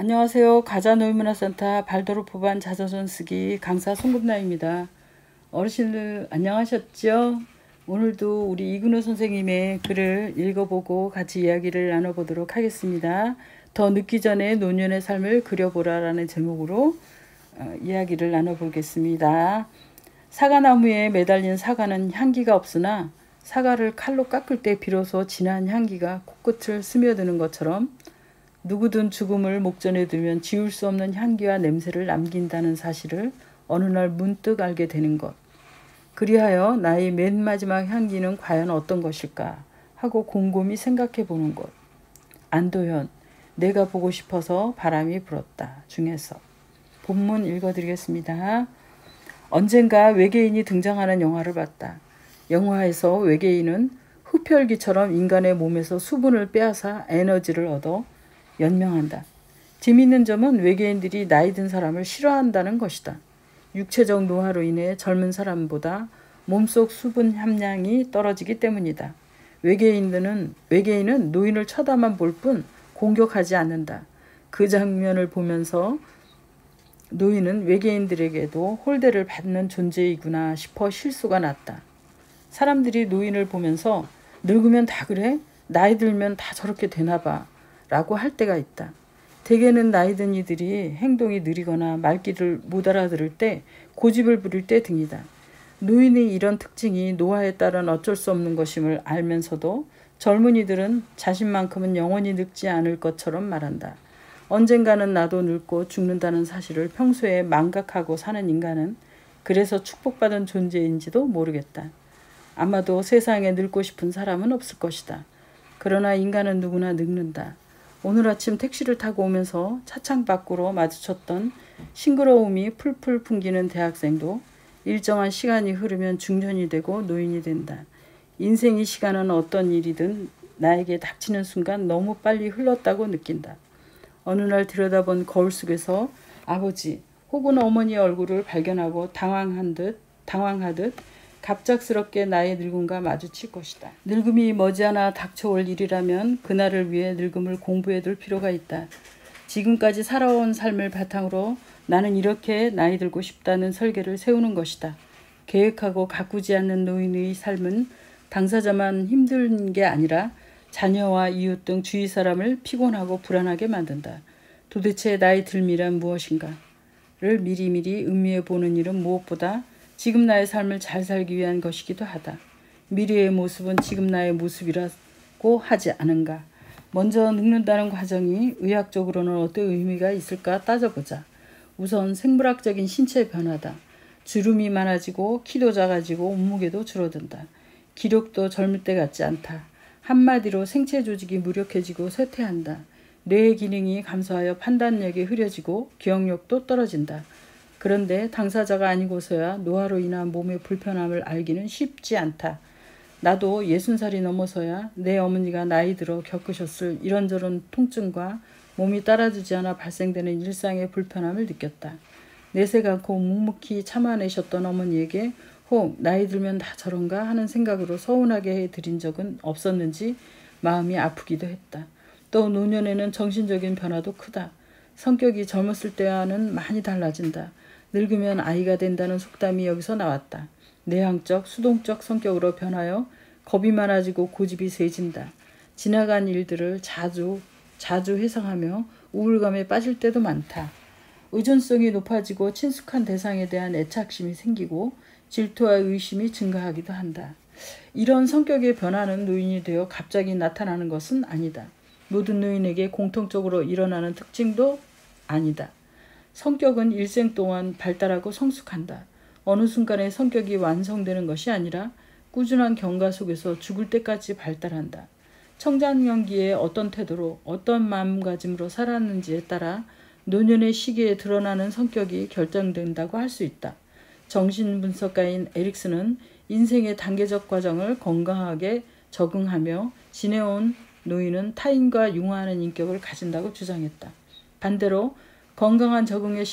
안녕하세요. 가자노인문화센터 발도르프반 자서전 쓰기 강사 송금나입니다. 어르신들 안녕하셨죠? 오늘도 우리 이근호 선생님의 글을 읽어보고 같이 이야기를 나눠보도록 하겠습니다. 더 늦기 전에 노년의 삶을 그려보라 라는 제목으로 이야기를 나눠보겠습니다. 사과나무에 매달린 사과는 향기가 없으나 사과를 칼로 깎을 때 비로소 진한 향기가 코끝을 스며드는 것처럼 누구든 죽음을 목전에 두면 지울 수 없는 향기와 냄새를 남긴다는 사실을 어느 날 문득 알게 되는 것. 그리하여 나의 맨 마지막 향기는 과연 어떤 것일까 하고 곰곰이 생각해 보는 것. 안도현, 내가 보고 싶어서 바람이 불었다 중에서. 본문 읽어드리겠습니다. 언젠가 외계인이 등장하는 영화를 봤다. 영화에서 외계인은 흡혈귀처럼 인간의 몸에서 수분을 빼앗아 에너지를 얻어 연명한다. 재미있는 점은 외계인들이 나이 든 사람을 싫어한다는 것이다. 육체적 노화로 인해 젊은 사람보다 몸속 수분 함량이 떨어지기 때문이다. 외계인은 노인을 쳐다만 볼 뿐 공격하지 않는다. 그 장면을 보면서 노인은 외계인들에게도 홀대를 받는 존재이구나 싶어 실수가 났다. 사람들이 노인을 보면서 늙으면 다 그래? 나이 들면 다 저렇게 되나 봐 라고 할 때가 있다. 대개는 나이 든 이들이 행동이 느리거나 말귀를 못 알아들을 때, 고집을 부릴 때 등이다. 노인의 이런 특징이 노화에 따른 어쩔 수 없는 것임을 알면서도 젊은이들은 자신만큼은 영원히 늙지 않을 것처럼 말한다. 언젠가는 나도 늙고 죽는다는 사실을 평소에 망각하고 사는 인간은 그래서 축복받은 존재인지도 모르겠다. 아마도 세상에 늙고 싶은 사람은 없을 것이다. 그러나 인간은 누구나 늙는다. 오늘 아침 택시를 타고 오면서 차창 밖으로 마주쳤던 싱그러움이 풀풀 풍기는 대학생도 일정한 시간이 흐르면 중년이 되고 노인이 된다. 인생의 시간은 어떤 일이든 나에게 닥치는 순간 너무 빨리 흘렀다고 느낀다. 어느 날 들여다본 거울 속에서 아버지 혹은 어머니의 얼굴을 발견하고 당황하듯 갑작스럽게 나의 늙음과 마주칠 것이다. 늙음이 머지않아 닥쳐올 일이라면 그날을 위해 늙음을 공부해둘 필요가 있다. 지금까지 살아온 삶을 바탕으로 나는 이렇게 나이 들고 싶다는 설계를 세우는 것이다. 계획하고 가꾸지 않는 노인의 삶은 당사자만 힘든 게 아니라 자녀와 이웃 등 주위 사람을 피곤하고 불안하게 만든다. 도대체 나이 듦이란 무엇인가를 미리미리 음미해 보는 일은 무엇보다 지금 나의 삶을 잘 살기 위한 것이기도 하다. 미래의 모습은 지금 나의 모습이라고 하지 않은가. 먼저 늙는다는 과정이 의학적으로는 어떤 의미가 있을까 따져보자. 우선 생물학적인 신체 변화다. 주름이 많아지고 키도 작아지고 몸무게도 줄어든다. 기력도 젊을 때 같지 않다. 한마디로 생체 조직이 무력해지고 쇠퇴한다. 뇌의 기능이 감소하여 판단력이 흐려지고 기억력도 떨어진다. 그런데 당사자가 아니고서야 노화로 인한 몸의 불편함을 알기는 쉽지 않다. 나도 60살이 넘어서야 내 어머니가 나이 들어 겪으셨을 이런저런 통증과 몸이 따라주지 않아 발생되는 일상의 불편함을 느꼈다. 내색 않고 묵묵히 참아내셨던 어머니에게 혹 나이 들면 다 저런가 하는 생각으로 서운하게 해드린 적은 없었는지 마음이 아프기도 했다. 또 노년에는 정신적인 변화도 크다. 성격이 젊었을 때와는 많이 달라진다. 늙으면 아이가 된다는 속담이 여기서 나왔다. 내향적, 수동적 성격으로 변하여 겁이 많아지고 고집이 세진다. 지나간 일들을 자주 회상하며 우울감에 빠질 때도 많다. 의존성이 높아지고 친숙한 대상에 대한 애착심이 생기고 질투와 의심이 증가하기도 한다. 이런 성격의 변화는 노인이 되어 갑자기 나타나는 것은 아니다. 모든 노인에게 공통적으로 일어나는 특징도 아니다. 성격은 일생 동안 발달하고 성숙한다. 어느 순간에 성격이 완성되는 것이 아니라 꾸준한 경과 속에서 죽을 때까지 발달한다. 청장년기에 어떤 태도로 어떤 마음가짐으로 살았는지에 따라 노년의 시기에 드러나는 성격이 결정된다고 할 수 있다. 정신분석가인 에릭슨은 인생의 단계적 과정을 건강하게 적응하며 지내온 노인은 타인과 융화하는 인격을 가진다고 주장했다. 반대로 건강한 적응에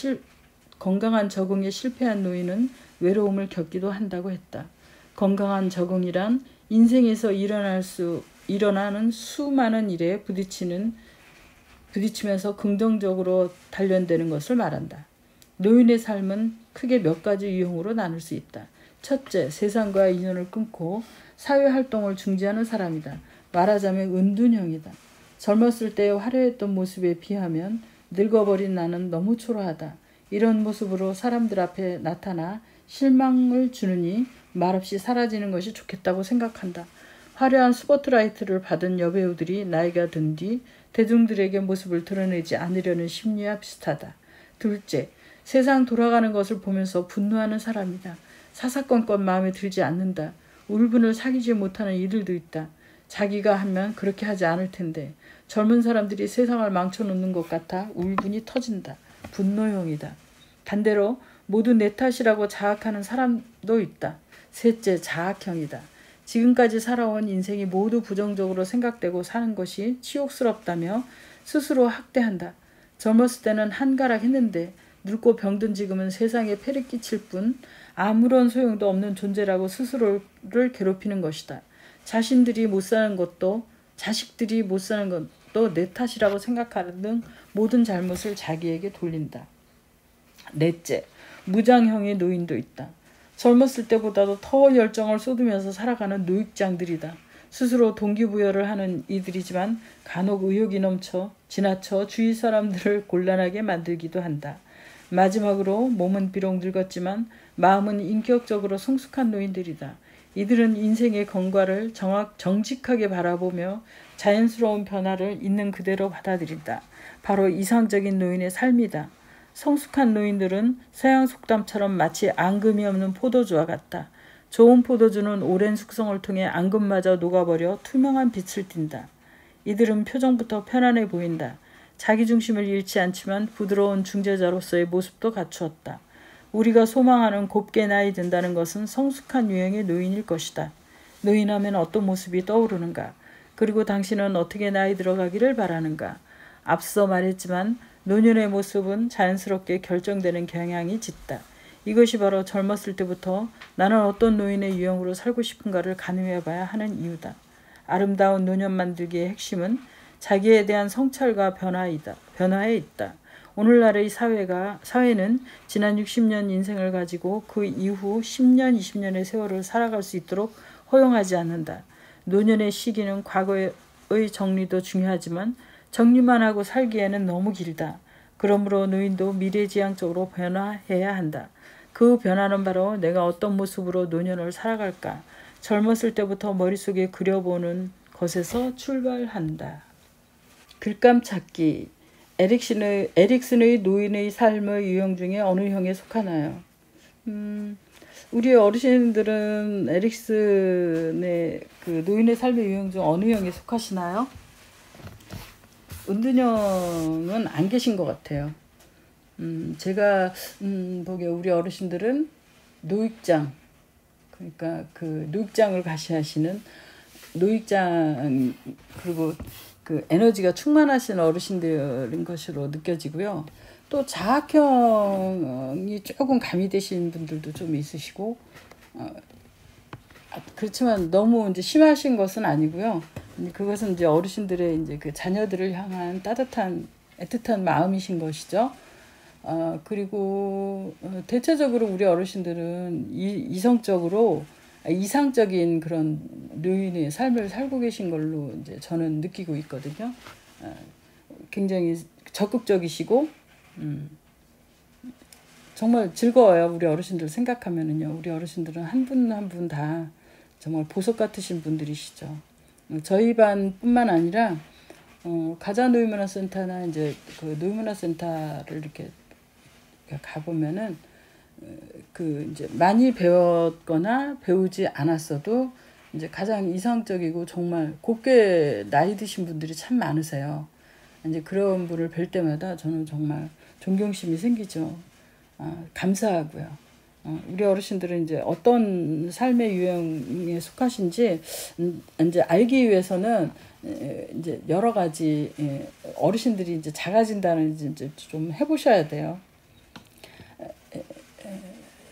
실패한 노인은 외로움을 겪기도 한다고 했다. 건강한 적응이란 인생에서 일어나는 수많은 일에 부딪히면서 긍정적으로 단련되는 것을 말한다. 노인의 삶은 크게 몇 가지 유형으로 나눌 수 있다. 첫째, 세상과의 인연을 끊고 사회활동을 중지하는 사람이다. 말하자면 은둔형이다. 젊었을 때의 화려했던 모습에 비하면 늙어버린 나는 너무 초라하다. 이런 모습으로 사람들 앞에 나타나 실망을 주느니 말없이 사라지는 것이 좋겠다고 생각한다. 화려한 스포트라이트를 받은 여배우들이 나이가 든 뒤 대중들에게 모습을 드러내지 않으려는 심리와 비슷하다. 둘째, 세상 돌아가는 것을 보면서 분노하는 사람이다. 사사건건 마음에 들지 않는다. 울분을 사귀지 못하는 이들도 있다. 자기가 하면 그렇게 하지 않을 텐데 젊은 사람들이 세상을 망쳐놓는 것 같아 울분이 터진다. 분노형이다. 반대로 모두 내 탓이라고 자학하는 사람도 있다. 셋째, 자학형이다. 지금까지 살아온 인생이 모두 부정적으로 생각되고 사는 것이 치욕스럽다며 스스로 학대한다. 젊었을 때는 한가락 했는데 늙고 병든 지금은 세상에 폐를 끼칠 뿐 아무런 소용도 없는 존재라고 스스로를 괴롭히는 것이다. 자신들이 못 사는 것도 자식들이 못 사는 것도 내 탓이라고 생각하는 등 모든 잘못을 자기에게 돌린다. 넷째, 무장형의 노인도 있다. 젊었을 때보다도 더 열정을 쏟으면서 살아가는 노익장들이다. 스스로 동기부여를 하는 이들이지만 간혹 의욕이 넘쳐 지나쳐 주위 사람들을 곤란하게 만들기도 한다. 마지막으로 몸은 비록 늙었지만 마음은 인격적으로 성숙한 노인들이다. 이들은 인생의 건과를 정직하게 바라보며 자연스러운 변화를 있는 그대로 받아들인다. 바로 이상적인 노인의 삶이다. 성숙한 노인들은 서양 속담처럼 마치 앙금이 없는 포도주와 같다. 좋은 포도주는 오랜 숙성을 통해 앙금마저 녹아버려 투명한 빛을 띈다. 이들은 표정부터 편안해 보인다. 자기 중심을 잃지 않지만 부드러운 중재자로서의 모습도 갖추었다. 우리가 소망하는 곱게 나이 든다는 것은 성숙한 유형의 노인일 것이다. 노인하면 어떤 모습이 떠오르는가? 그리고 당신은 어떻게 나이 들어가기를 바라는가? 앞서 말했지만 노년의 모습은 자연스럽게 결정되는 경향이 짙다. 이것이 바로 젊었을 때부터 나는 어떤 노인의 유형으로 살고 싶은가를 가늠해봐야 하는 이유다. 아름다운 노년 만들기의 핵심은 자기에 대한 성찰과 변화에 있다. 오늘날의 사회는 지난 60년 인생을 가지고 그 이후 10년, 20년의 세월을 살아갈 수 있도록 허용하지 않는다. 노년의 시기는 과거의 정리도 중요하지만 정리만 하고 살기에는 너무 길다. 그러므로 노인도 미래지향적으로 변화해야 한다. 그 변화는 바로 내가 어떤 모습으로 노년을 살아갈까 젊었을 때부터 머릿속에 그려보는 것에서 출발한다. 글감 찾기. 에릭슨의 노인의 삶의 유형 중에 어느 형에 속하나요? 우리 어르신들은 에릭슨의 그 노인의 삶의 유형 중 어느 형에 속하시나요? 은둔형은 안 계신 것 같아요. 제가 보기에 우리 어르신들은 노익장, 그러니까 그 노익장을 가시하시는 노익장, 그리고 그 에너지가 충만하신 어르신들인 것으로 느껴지고요. 또 자학형이 조금 가미되신 분들도 좀 있으시고, 그렇지만 너무 이제 심하신 것은 아니고요. 그것은 이제 어르신들의 이제 그 자녀들을 향한 따뜻한 애틋한 마음이신 것이죠. 그리고 대체적으로 우리 어르신들은 이상적인 그런 노인의 삶을 살고 계신 걸로 이제 저는 느끼고 있거든요. 굉장히 적극적이시고, 정말 즐거워요. 우리 어르신들 생각하면은요. 우리 어르신들은 한 분 한 분 다 정말 보석 같으신 분들이시죠. 저희 반뿐만 아니라 가자 노인문화센터나 이제 그 노인문화센터를 이렇게 가보면은 그 이제 많이 배웠거나 배우지 않았어도 이제 가장 이상적이고 정말 곱게 나이 드신 분들이 참 많으세요. 이제 그런 분을 뵐 때마다 저는 정말 존경심이 생기죠. 감사하고요. 우리 어르신들은 이제 어떤 삶의 유형에 속하신지 이제 알기 위해서는 이제 여러 가지 어르신들이 이제 작아진다는 이제 좀 해보셔야 돼요.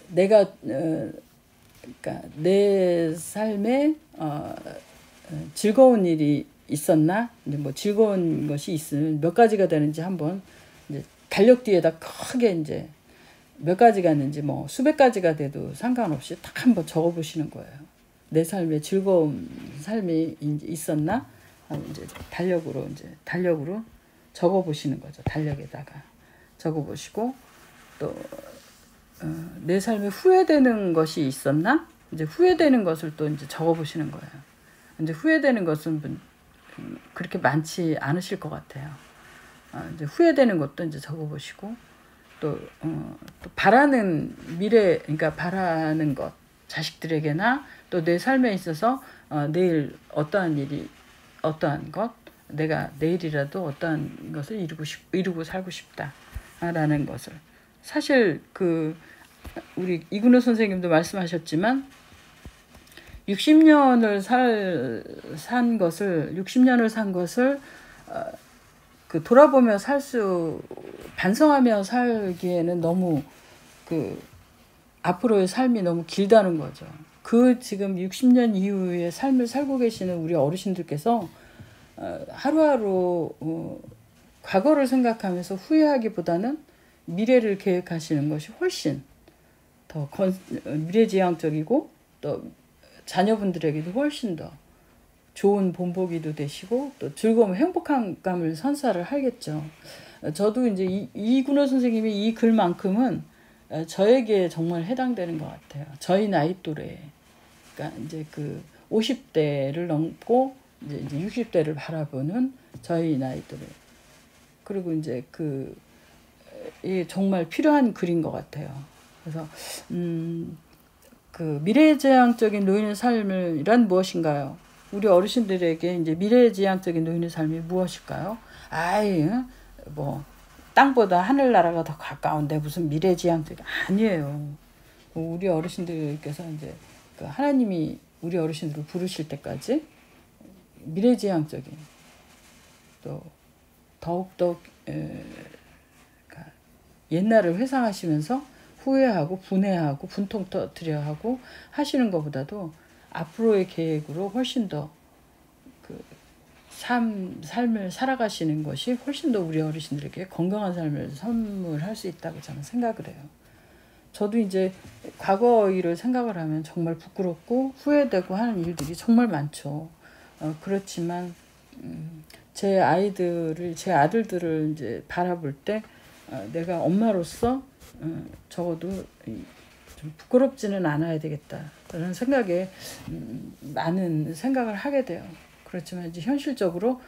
내가 그러니까 내 삶에 즐거운 일이 있었나? 이제 뭐 즐거운 것이 있으면 몇 가지가 되는지 한번 이제 달력 뒤에다 크게 이제 몇 가지가 있는지 뭐 수백 가지가 돼도 상관없이 딱 한번 적어 보시는 거예요. 내 삶에 즐거운 삶이 있었나? 이제 달력으로 적어 보시는 거죠. 달력에다가 적어 보시고 또 내 삶에 후회되는 것이 있었나? 이제 후회되는 것을 또 이제 적어 보시는 거예요. 이제 후회되는 것은 그렇게 많지 않으실 것 같아요. 이제 후회되는 것도 이제 적어 보시고 또 바라는 미래, 그러니까 바라는 것, 자식들에게나 또 내 삶에 있어서 내일 어떠한 것, 내가 내일이라도 어떠한 것을 이루고 살고 싶다라는 것을. 사실 우리 이근호 선생님도 말씀하셨지만 60년을 산 것을 돌아보며 반성하며 살기에는 너무 앞으로의 삶이 너무 길다는 거죠. 지금 60년 이후의 삶을 살고 계시는 우리 어르신들께서 하루하루 과거를 생각하면서 후회하기보다는 미래를 계획하시는 것이 훨씬 더 미래지향적이고 또 자녀분들에게도 훨씬 더 좋은 본보기도 되시고 또 즐거움, 행복한 감을 선사를 하겠죠. 저도 이제 이근호 선생님이 이 글만큼은 저에게 정말 해당되는 것 같아요. 저희 나이 또래, 그러니까 이제 50대를 넘고 이제 60대를 바라보는 저희 나이 또래. 그리고 이제 이게 정말 필요한 글인 것 같아요. 그래서 미래지향적인 노인의 삶이란 무엇인가요? 우리 어르신들에게 이제 미래지향적인 노인의 삶이 무엇일까요? 뭐 땅보다 하늘나라가 더 가까운데 무슨 미래지향적인 아니에요. 우리 어르신들께서 이제 하나님이 우리 어르신들을 부르실 때까지 미래지향적인 또 더욱더 옛날을 회상하시면서 후회하고 분해하고 분통 터뜨려 하고 하시는 것보다도 앞으로의 계획으로 훨씬 더 삶을 살아가시는 것이 훨씬 더 우리 어르신들에게 건강한 삶을 선물할 수 있다고 저는 생각을 해요. 저도 이제 과거 일을 생각을 하면 정말 부끄럽고 후회되고 하는 일들이 정말 많죠. 그렇지만 제 아들들을 이제 바라볼 때 내가 엄마로서 적어도 좀 부끄럽지는 않아야 되겠다라는 생각에 많은 생각을 하게 돼요. 그렇지만 이제 현실적으로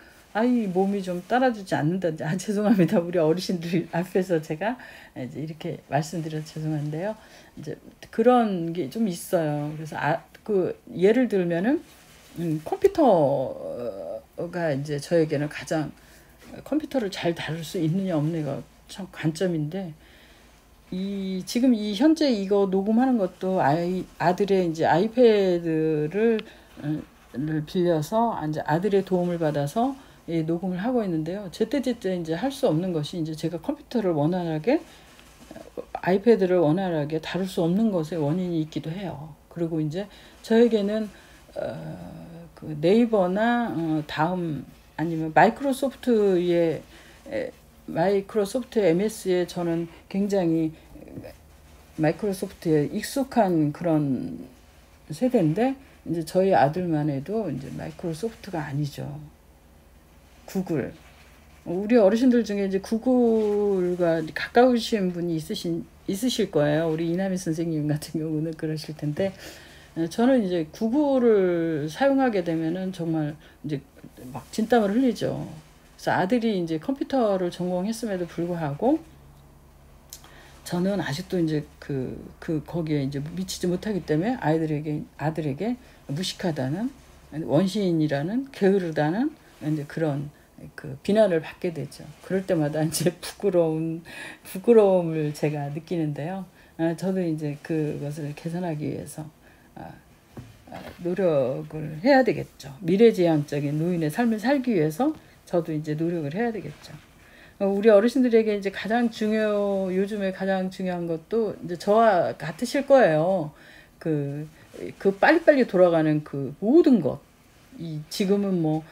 몸이 좀 따라주지 않는다. 죄송합니다. 우리 어르신들 앞에서 제가 이제 이렇게 말씀드려서 죄송한데요. 이제 그런 게 좀 있어요. 그래서 예를 들면은 컴퓨터가 이제 저에게는 가장 컴퓨터를 잘 다룰 수 있느냐 없느냐가 참 관점인데 지금 현재 이거 녹음하는 것도 아들의 이제 아이패드를 빌려서 이제 아들의 도움을 받아서 녹음을 하고 있는데요. 제때제때 이제 할 수 없는 것이 이제 제가 컴퓨터를 아이패드를 원활하게 다룰 수 없는 것의 원인이 있기도 해요. 그리고 이제 저에게는 네이버나 다음 아니면 마이크로소프트 MS에 저는 굉장히 마이크로소프트에 익숙한 그런 세대인데 이제 저희 아들만 해도 이제 마이크로소프트가 아니죠. 구글. 우리 어르신들 중에 이제 구글과 가까우신 분이 있으실 거예요. 우리 이남희 선생님 같은 경우는 그러실 텐데 저는 이제 구글을 사용하게 되면은 정말 이제 막 진땀을 흘리죠. 그래서 아들이 이제 컴퓨터를 전공했음에도 불구하고 저는 아직도 이제 거기에 이제 미치지 못하기 때문에 아들에게 무식하다는 원시인이라는 게으르다는 이제 그런 비난을 받게 되죠. 그럴 때마다 이제 부끄러움을 제가 느끼는데요. 저도 이제 그것을 개선하기 위해서 노력을 해야 되겠죠. 미래지향적인 노인의 삶을 살기 위해서 저도 이제 노력을 해야 되겠죠. 우리 어르신들에게 이제 요즘에 가장 중요한 것도 이제 저와 같으실 거예요. 빨리빨리 돌아가는 모든 것. 지금은 뭐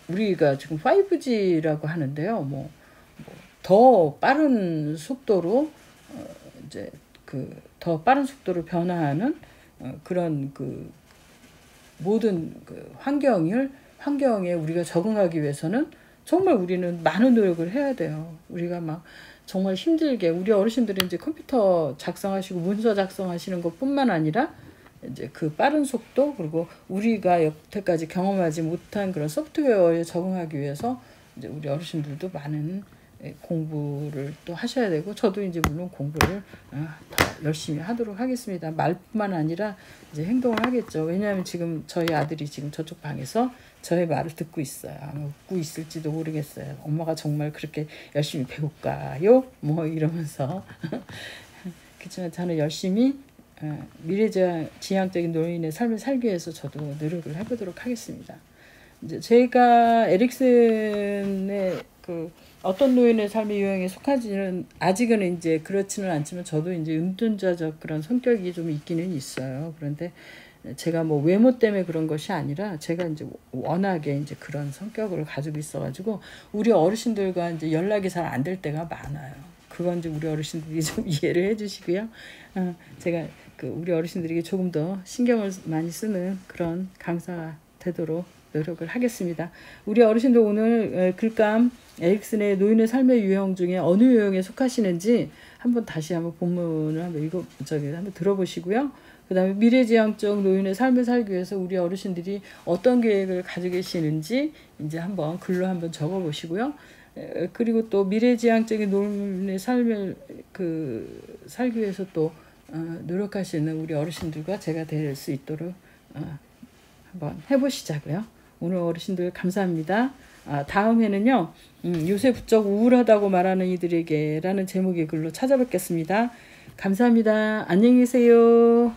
우리가 지금 5G라고 하는데요. 더 빠른 속도로 이제 더 빠른 속도로 변화하는 그런 모든 환경에 우리가 적응하기 위해서는 정말 우리는 많은 노력을 해야 돼요. 우리가 막 정말 힘들게 우리 어르신들은 이제 컴퓨터 작성하시고 문서 작성하시는 것뿐만 아니라 이제 그 빠른 속도 그리고 우리가 여태까지 경험하지 못한 그런 소프트웨어에 적응하기 위해서 이제 우리 어르신들도 많은 공부를 또 하셔야 되고 저도 이제 물론 공부를 더 열심히 하도록 하겠습니다. 말뿐만 아니라 이제 행동을 하겠죠. 왜냐하면 지금 저희 아들이 지금 저쪽 방에서 저의 말을 듣고 있어요. 아마 웃고 있을지도 모르겠어요. 엄마가 정말 그렇게 열심히 배울까요? 뭐 이러면서 그렇지만 저는 열심히 미래지향적인 노인의 삶을 살기 위해서 저도 노력을 해보도록 하겠습니다. 이제 제가 에릭슨의 어떤 노인의 삶의 유형에 속하지는 아직은 이제 그렇지는 않지만 저도 이제 은둔자적 그런 성격이 좀 있기는 있어요. 그런데 제가 뭐 외모 때문에 그런 것이 아니라 제가 이제 워낙에 이제 그런 성격을 가지고 있어가지고 우리 어르신들과 이제 연락이 잘 안 될 때가 많아요. 그건 이제 우리 어르신들이 좀 이해를 해주시고요. 제가 우리 어르신들에게 조금 더 신경을 많이 쓰는 그런 강사가 되도록 노력을 하겠습니다. 우리 어르신들 오늘 글감 에릭슨의 노인의 삶의 유형 중에 어느 유형에 속하시는지 다시 한번 본문을 한번 들어보시고요. 그 다음에 미래지향적 노인의 삶을 살기 위해서 우리 어르신들이 어떤 계획을 가지고 계시는지 이제 한번 글로 한번 적어보시고요. 그리고 또 미래지향적인 노인의 삶을 살기 위해서 또 노력하시는 우리 어르신들과 제가 될 수 있도록 한번 해보시자고요. 오늘 어르신들 감사합니다. 다음에는요. 요새 부쩍 우울하다고 말하는 이들에게 라는 제목의 글로 찾아뵙겠습니다. 감사합니다. 안녕히 계세요.